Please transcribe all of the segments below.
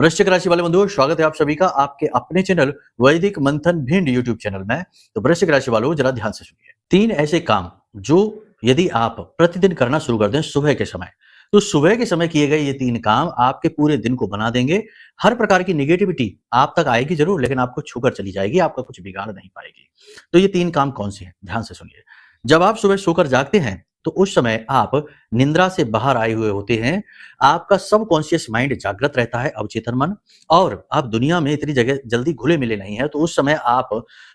वृश्चिक राशि वाले बंधुओं, स्वागत है आप सभी का आपके अपने चैनल वैदिक मंथन भिंड यूट्यूब चैनल में। तो वृश्चिक राशि वालों, जरा ध्यान से सुनिए। 3 ऐसे काम जो यदि आप प्रतिदिन करना शुरू कर दें सुबह के समय, तो सुबह के समय किए गए ये 3 काम आपके पूरे दिन को बना देंगे। हर प्रकार की नेगेटिविटी आप तक आएगी जरूर, लेकिन आपको छूकर चली जाएगी, आपका कुछ बिगाड़ नहीं पाएगी। तो ये 3 काम कौन से हैं? ध्यान से सुनिए। जब आप सुबह सोकर जागते हैं तो उस समय आप निंद्रा से बाहर आए हुए होते हैं। आपका सबकॉन्शियस माइंड जागृत रहता है, अवचेतन मन, और आप दुनिया में इतनी जगह जल्दी घुले मिले नहीं है। तो उस समय आप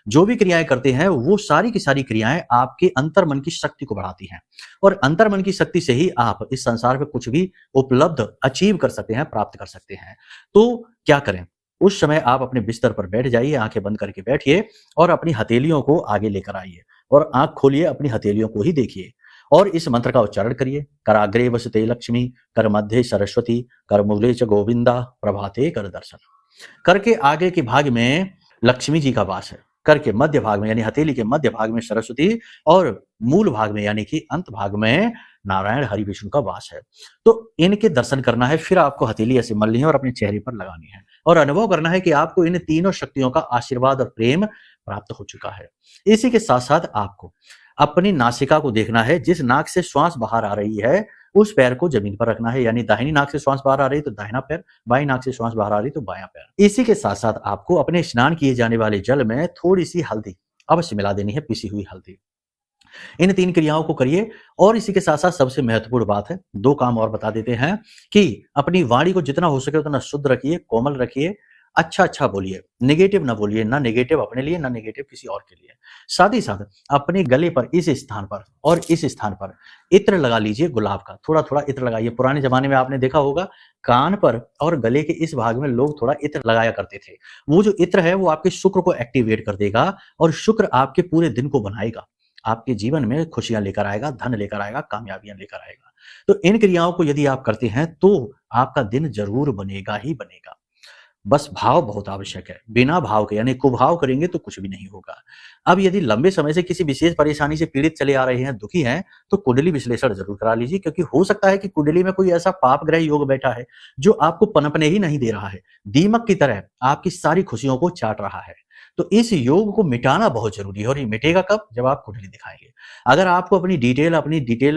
जो भी क्रियाएं करते हैं वो सारी की सारी क्रियाएं आपके अंतर्मन की शक्ति को बढ़ाती हैं, और अंतर्मन की शक्ति से ही आप इस संसार में कुछ भी उपलब्ध अचीव कर सकते हैं, प्राप्त कर सकते हैं। तो क्या करें? उस समय आप अपने बिस्तर पर बैठ जाइए, आंखें बंद करके बैठिए और अपनी हथेलियों को आगे लेकर आइए और आंख खोलिए, अपनी हथेलियों को ही देखिए और इस मंत्र का उच्चारण करिए। कराग्रे वसते लक्ष्मी, कर मध्य सरस्वती, कर मूले च गोविंदा, प्रभाते कर दर्शन। कर के आगे के भाग में लक्ष्मी जी का वास है, कर के मध्य भाग में यानी हथेली के मध्य भाग में सरस्वती, और मूल भाग में यानी कि अंत भाग में नारायण हरि विष्णु का वास है। तो इनके दर्शन करना है, फिर आपको हथेली ऐसे मलनी है और अपने चेहरे पर लगानी है और अनुभव करना है कि आपको इन तीनों शक्तियों का आशीर्वाद और प्रेम प्राप्त हो चुका है। इसी के साथ साथ आपको अपनी नासिका को देखना है। जिस नाक से श्वास बाहर आ रही है उस पैर को जमीन पर रखना है, यानी दाहिनी नाक से श्वास बाहर आ रही है तो दाहिना पैर, बाईं नाक से श्वास बाहर आ रही है तो बायां पैर। इसी के साथ साथ आपको अपने स्नान किए जाने वाले जल में थोड़ी सी हल्दी अवश्य मिला देनी है, पिसी हुई हल्दी। इन 3 क्रियाओं को करिए। और इसी के साथ साथ सबसे महत्वपूर्ण बात है, 2 काम और बता देते हैं कि अपनी वाणी को जितना हो सके उतना शुद्ध रखिए, कोमल रखिए, अच्छा बोलिए, नेगेटिव ना बोलिए, ना नेगेटिव अपने लिए ना नेगेटिव किसी और के लिए। साथ ही साथ अपने गले पर इस स्थान पर और इस स्थान पर इत्र लगा लीजिए, गुलाब का थोड़ा थोड़ा इत्र लगाइए। पुराने जमाने में आपने देखा होगा कान पर और गले के इस भाग में लोग थोड़ा इत्र लगाया करते थे। वो जो इत्र है वो आपके शुक्र को एक्टिवेट कर देगा और शुक्र आपके पूरे दिन को बनाएगा, आपके जीवन में खुशियां लेकर आएगा, धन लेकर आएगा, कामयाबियां लेकर आएगा। तो इन क्रियाओं को यदि आप करते हैं तो आपका दिन जरूर बनेगा ही बनेगा। बस भाव बहुत आवश्यक है, बिना भाव के यानी कुभाव करेंगे तो कुछ भी नहीं होगा। अब यदि लंबे समय से किसी विशेष परेशानी से पीड़ित चले आ रहे हैं, दुखी हैं, तो कुंडली विश्लेषण जरूर करा लीजिए, क्योंकि हो सकता है कि कुंडली में कोई ऐसा पाप ग्रह योग बैठा है जो आपको पनपने ही नहीं दे रहा है, दीमक की तरह आपकी सारी खुशियों को चाट रहा है। तो इस योग को मिटाना बहुत जरूरी है, और ये मिटेगा कब? जब आप कुंडली दिखाएंगे। अगर आपको अपनी डिटेल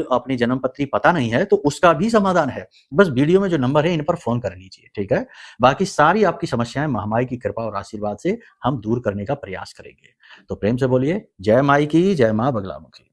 अपनी जन्म पत्री पता नहीं है तो उसका भी समाधान है, बस वीडियो में जो नंबर है इन पर फोन कर लीजिए, ठीक है। बाकी सारी आपकी समस्याएं महामाई की कृपा और आशीर्वाद से हम दूर करने का प्रयास करेंगे। तो प्रेम से बोलिए जय माई की, जय मां बगलामुखी।